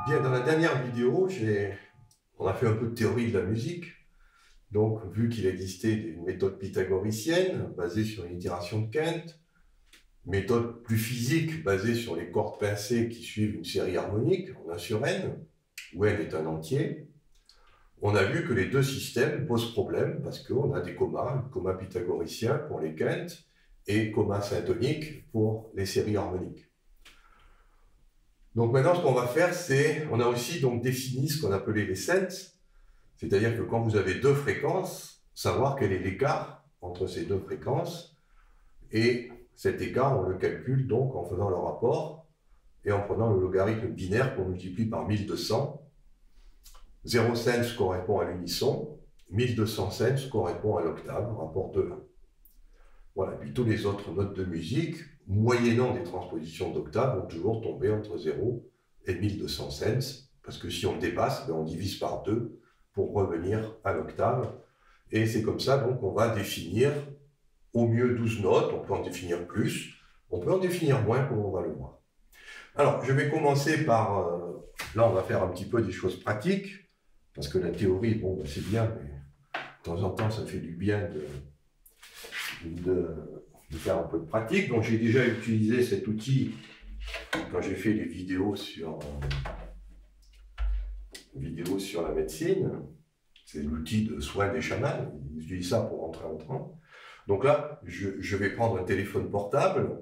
Bien, dans la dernière vidéo, on a fait un peu de théorie de la musique. Donc, vu qu'il existait une méthode pythagoricienne basée sur une itération de Kent, méthode plus physique basée sur les cordes pincées qui suivent une série harmonique en un sur n, où n est un entier, on a vu que les deux systèmes posent problème parce qu'on a des commas, le comma pythagoricien pour les Kent et comma syntonique pour les séries harmoniques. Donc maintenant, ce qu'on va faire, c'est, on a aussi donc défini ce qu'on appelait les sense, c'est-à-dire que quand vous avez deux fréquences, savoir quel est l'écart entre ces deux fréquences, et cet écart, on le calcule donc en faisant le rapport et en prenant le logarithme binaire qu'on multiplie par 1200. 0 sense correspond à l'unisson, 1200 sense correspond à l'octave, rapport 2:1. Voilà, puis tous les autres notes de musique, moyennant des transpositions d'octave, vont toujours tomber entre 0 et 1200 sense, parce que si on dépasse, on divise par 2 pour revenir à l'octave. Et c'est comme ça donc qu'on va définir au mieux 12 notes, on peut en définir plus, on peut en définir moins, comme on va le voir. Alors, je vais commencer par, là on va faire un petit peu des choses pratiques, parce que la théorie, bon, c'est bien, mais de temps en temps ça fait du bien de faire un peu de pratique. Donc j'ai déjà utilisé cet outil quand j'ai fait les vidéos sur la médecine. C'est l'outil de soins des chamans, ils utilisent ça pour rentrer en transe. Donc là, je vais prendre un téléphone portable,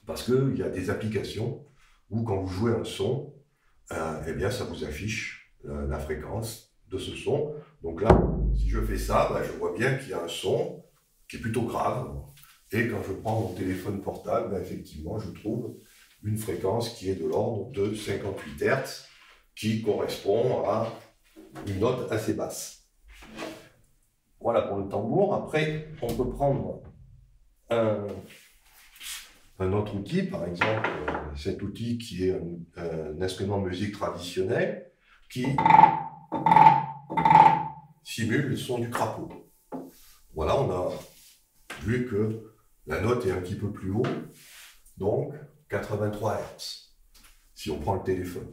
parce qu'il y a des applications où quand vous jouez un son, eh bien ça vous affiche la fréquence de ce son. Donc là, si je fais ça, je vois bien qu'il y a un son qui est plutôt grave. Et quand je prends mon téléphone portable, effectivement, je trouve une fréquence qui est de l'ordre de 58 Hz, qui correspond à une note assez basse. Voilà pour le tambour. Après, on peut prendre un autre outil, par exemple cet outil qui est un instrument de musique traditionnel, qui simule le son du crapaud. Voilà, on a vu que la note est un petit peu plus haut, donc 83 Hz, si on prend le téléphone.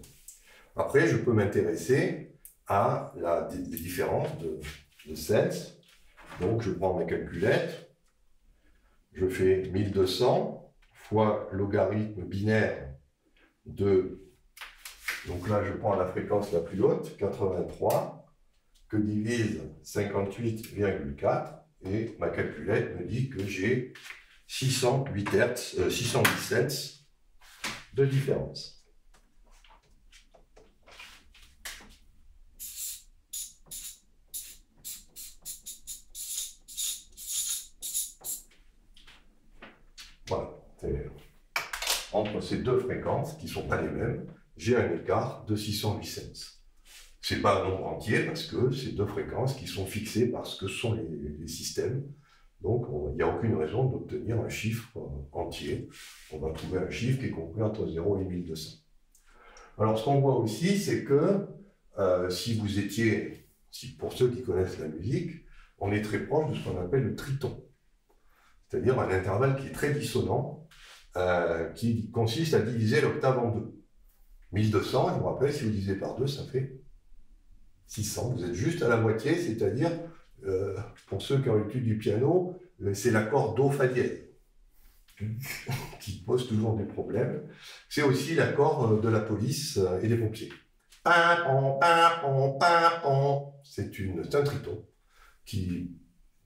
Après, je peux m'intéresser à les différences de sense. Donc, je prends ma calculette, je fais 1200 fois logarithme binaire de... Donc là, je prends la fréquence la plus haute, 83, que divise 58,4, et ma calculette me dit que j'ai 608 Hz, 610 Hz de différence. Voilà. Entre ces deux fréquences, qui ne sont pas les mêmes, j'ai un écart de 608 Hz. Ce n'est pas un nombre entier, parce que c'est deux fréquences qui sont fixées par ce que sont les systèmes. Donc, il n'y a aucune raison d'obtenir un chiffre entier. On va trouver un chiffre qui est compris entre 0 et 1200. Alors, ce qu'on voit aussi, c'est que pour ceux qui connaissent la musique, on est très proche de ce qu'on appelle le triton. C'est-à-dire un intervalle qui est très dissonant, qui consiste à diviser l'octave en deux. 1200, je vous rappelle, si vous divisez par 2, ça fait 600. Vous êtes juste à la moitié, c'est-à-dire, pour ceux qui ont l'étude du piano, c'est l'accord Do Fa dièse, qui pose toujours des problèmes. C'est aussi l'accord de la police et des pompiers. C'est un triton qui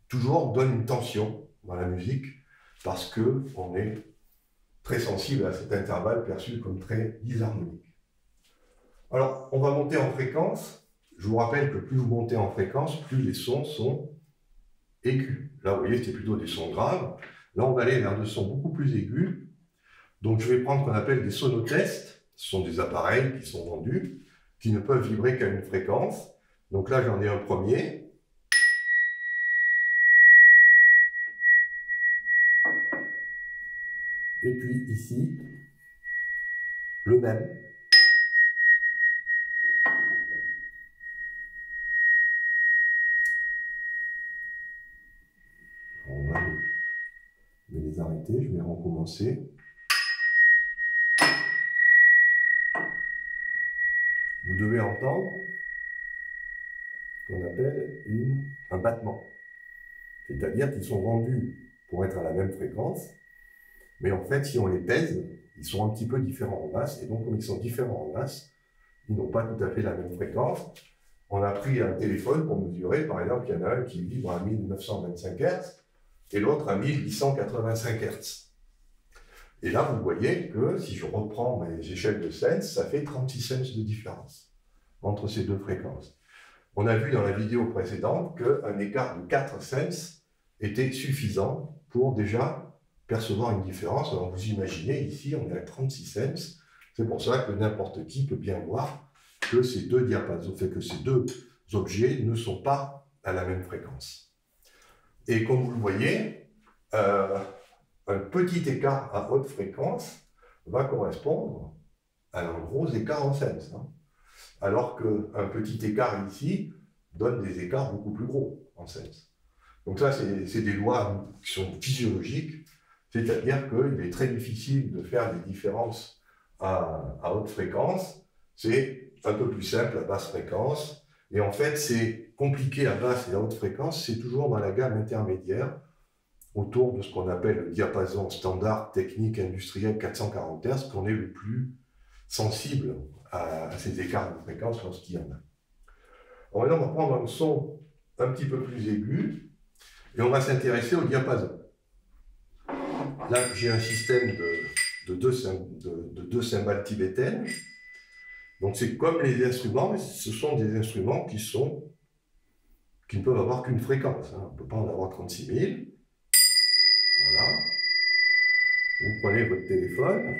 toujours donne une tension dans la musique parce qu'on est très sensible à cet intervalle perçu comme très disharmonique. Alors, on va monter en fréquence. Je vous rappelle que plus vous montez en fréquence, plus les sons sont aigus. Là, vous voyez, c'était plutôt des sons graves. Là, on va aller vers des sons beaucoup plus aigus. Donc, je vais prendre ce qu'on appelle des sonotests. Ce sont des appareils qui sont vendus, qui ne peuvent vibrer qu'à une fréquence. Donc là, j'en ai un premier. Et puis ici, le même. On va les arrêter, je vais recommencer. vous devez entendre ce qu'on appelle un battement. C'est-à-dire qu'ils sont rendus pour être à la même fréquence, mais en fait, si on les pèse, ils sont un petit peu différents en masse, et donc comme ils sont différents en masse, ils n'ont pas tout à fait la même fréquence. On a pris un téléphone pour mesurer, par exemple, il y en a un qui vibre à 1925 Hz et l'autre à 1885 Hz. Et là, vous voyez que si je reprends mes échelles de Sense, ça fait 36 Sense de différence entre ces deux fréquences. On a vu dans la vidéo précédente qu'un écart de 4 Sense était suffisant pour déjà percevoir une différence. Alors vous imaginez, ici, on est à 36 Sense. C'est pour ça que n'importe qui peut bien voir que ces deux diapasons, que ces deux objets ne sont pas à la même fréquence. Et comme vous le voyez, un petit écart à haute fréquence va correspondre à un gros écart en Sense. Alors qu'un petit écart ici donne des écarts beaucoup plus gros en Sense. Donc ça, c'est des lois qui sont physiologiques, c'est-à-dire qu'il est très difficile de faire des différences à haute fréquence. C'est un peu plus simple à basse fréquence. Et en fait, c'est compliqué à basse et à haute fréquence, c'est toujours dans la gamme intermédiaire, autour de ce qu'on appelle le diapason standard technique industriel 440 Hz, qu'on est le plus sensible à ces écarts de fréquence lorsqu'il y en a. Alors maintenant, on va prendre un son un petit peu plus aigu, et on va s'intéresser au diapason. Là, j'ai un système de deux cymbales tibétaines. Donc c'est comme les instruments, mais ce sont des instruments qui ne peuvent avoir qu'une fréquence. On ne peut pas en avoir 36 000. Voilà. Vous prenez votre téléphone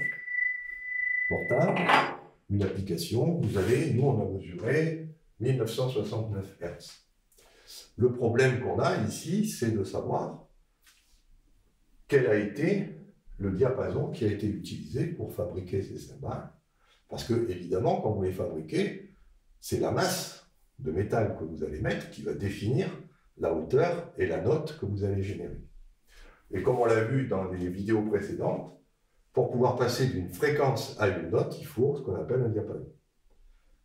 portable, une application, vous avez, nous on a mesuré 1969 Hz. Le problème qu'on a ici, c'est de savoir quel a été le diapason qui a été utilisé pour fabriquer ces cymbales. Parce que, évidemment, quand vous les fabriquez, c'est la masse de métal que vous allez mettre qui va définir la hauteur et la note que vous allez générer. Et comme on l'a vu dans les vidéos précédentes, pour pouvoir passer d'une fréquence à une note, il faut ce qu'on appelle un diapason.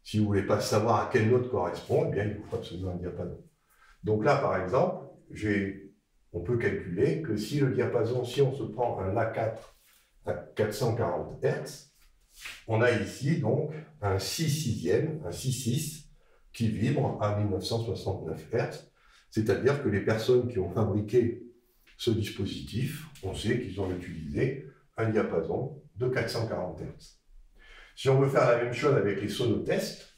Si vous ne voulez pas savoir à quelle note correspond, eh bien, il vous faut absolument un diapason. Donc là, par exemple, on peut calculer que si le diapason, si on se prend un La4 à 440 Hz, on a ici donc un 6/6e, un 6/6, qui vibre à 1969 Hz, c'est-à-dire que les personnes qui ont fabriqué ce dispositif, on sait qu'ils ont utilisé un diapason de 440 Hz. Si on veut faire la même chose avec les sonotests,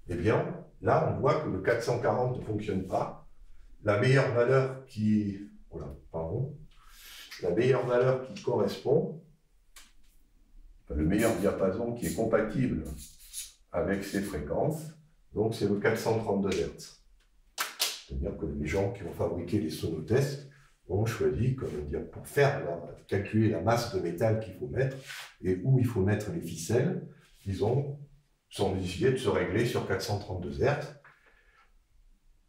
eh bien, là, on voit que le 440 ne fonctionne pas. La meilleure valeur qui correspond, le meilleur diapason qui est compatible avec ces fréquences, donc c'est le 432 Hz. C'est-à-dire que les gens qui ont fabriqué les sonotests ont choisi, pour calculer la masse de métal qu'il faut mettre et où il faut mettre les ficelles, ils ont décidé de se régler sur 432 Hz.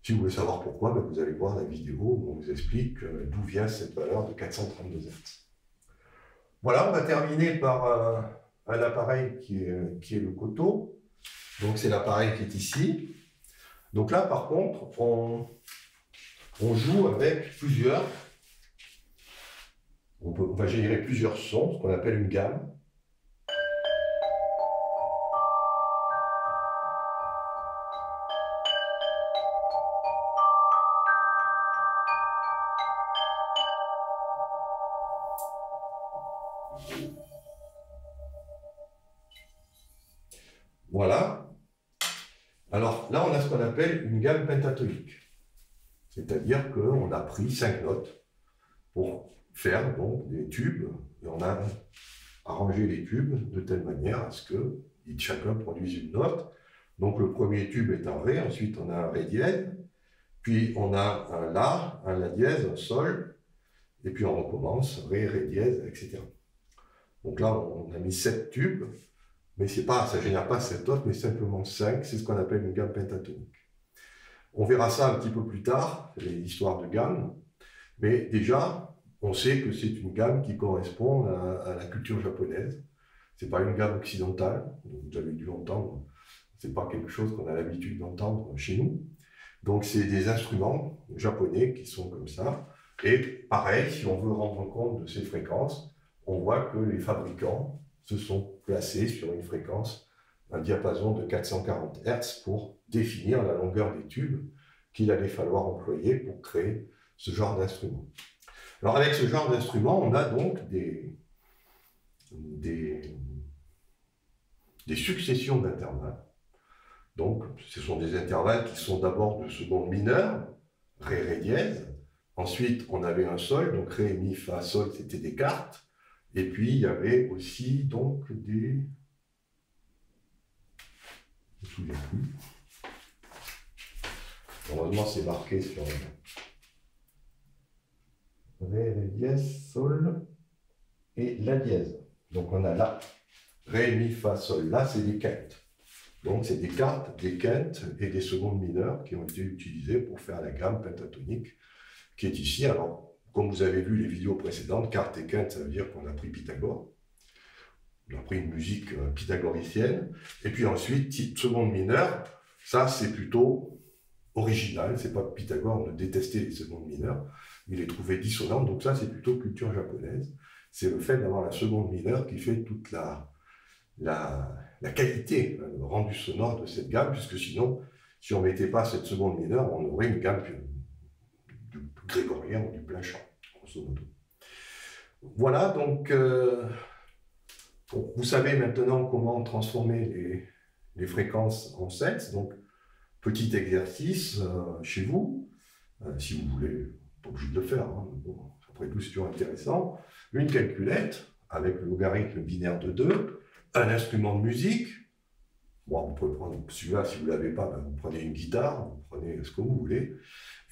Si vous voulez savoir pourquoi, vous allez voir la vidéo où on vous explique d'où vient cette valeur de 432 Hz. Voilà, on va terminer par un appareil qui est le Koto. Donc c'est l'appareil qui est ici. Donc là, par contre, on joue avec plusieurs. On va générer plusieurs sons, ce qu'on appelle une gamme. Voilà. Alors là, on a ce qu'on appelle une gamme pentatonique. C'est-à-dire qu'on a pris 5 notes pour faire donc des tubes, et on a arrangé les tubes de telle manière à ce que chacun produise une note. Donc le premier tube est un Ré, ensuite on a un Ré dièse, puis on a un La dièse, un Sol, et puis on recommence, Ré, Ré dièse, etc. Donc là, on a mis 7 tubes, mais ça ne génère pas 7 notes, mais simplement 5, c'est ce qu'on appelle une gamme pentatonique. On verra ça un petit peu plus tard, les histoires de gamme, mais déjà, on sait que c'est une gamme qui correspond à la culture japonaise. Ce n'est pas une gamme occidentale, vous avez dû entendre c'est pas quelque chose qu'on a l'habitude d'entendre chez nous. Donc c'est des instruments japonais qui sont comme ça. Et pareil, si on veut rendre compte de ces fréquences, on voit que les fabricants se sont placés sur une fréquence, un diapason de 440 Hz pour définir la longueur des tubes qu'il allait falloir employer pour créer ce genre d'instrument. Alors avec ce genre d'instrument, on a donc des successions d'intervalles. Donc ce sont des intervalles qui sont d'abord de seconde mineure, ré, ré dièse. Ensuite, on avait un sol, donc ré, mi, fa, sol, c'était des quartes. Et puis, il y avait aussi donc des... Je ne me souviens plus. Heureusement, c'est marqué sur ré, ré dièse, sol et la dièse. Donc, on a là, ré, mi, fa, sol. Là, c'est des quintes. Donc, c'est des quartes, des quintes et des secondes mineures qui ont été utilisées pour faire la gamme pentatonique qui est ici. Alors, comme vous avez vu les vidéos précédentes, quarte et quinte, ça veut dire qu'on a pris Pythagore. On a pris une musique pythagoricienne. Et puis ensuite, seconde mineure, ça c'est plutôt original. C'est pas que Pythagore ne détestait les secondes mineures, il les trouvait dissonantes. Donc ça, c'est plutôt culture japonaise. C'est le fait d'avoir la seconde mineure qui fait toute la qualité, le rendu sonore de cette gamme, puisque sinon, si on ne mettait pas cette seconde mineure, on aurait une gamme du grégorien ou du plein chant, grosso modo. Voilà, donc vous savez maintenant comment transformer les fréquences en sets. Donc, petit exercice chez vous, si vous voulez, pas obligé de le faire, hein, bon, après tout, c'est toujours intéressant. Une calculette avec le logarithme binaire de 2, un instrument de musique. Bon, vous pouvez prendre celui-là, si vous ne l'avez pas, ben, vous prenez une guitare, vous prenez ce que vous voulez.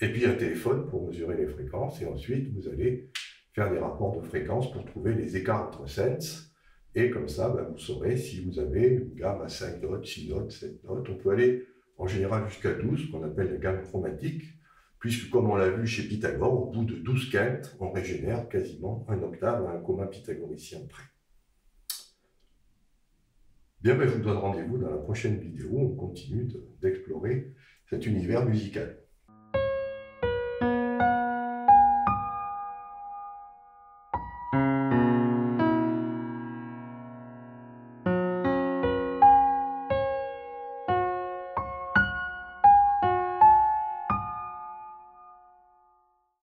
Et puis un téléphone pour mesurer les fréquences. Et ensuite, vous allez faire des rapports de fréquences pour trouver les écarts entre sets. Et comme ça, ben, vous saurez si vous avez une gamme à 5 notes, 6 notes, 7 notes. On peut aller en général jusqu'à 12, qu'on appelle la gamme chromatique, puisque comme on l'a vu chez Pythagore, au bout de 12 quintes, on régénère quasiment un octave à un commun pythagoricien près. Bien, ben, je vous donne rendez-vous dans la prochaine vidéo. On continue d'explorer cet univers musical.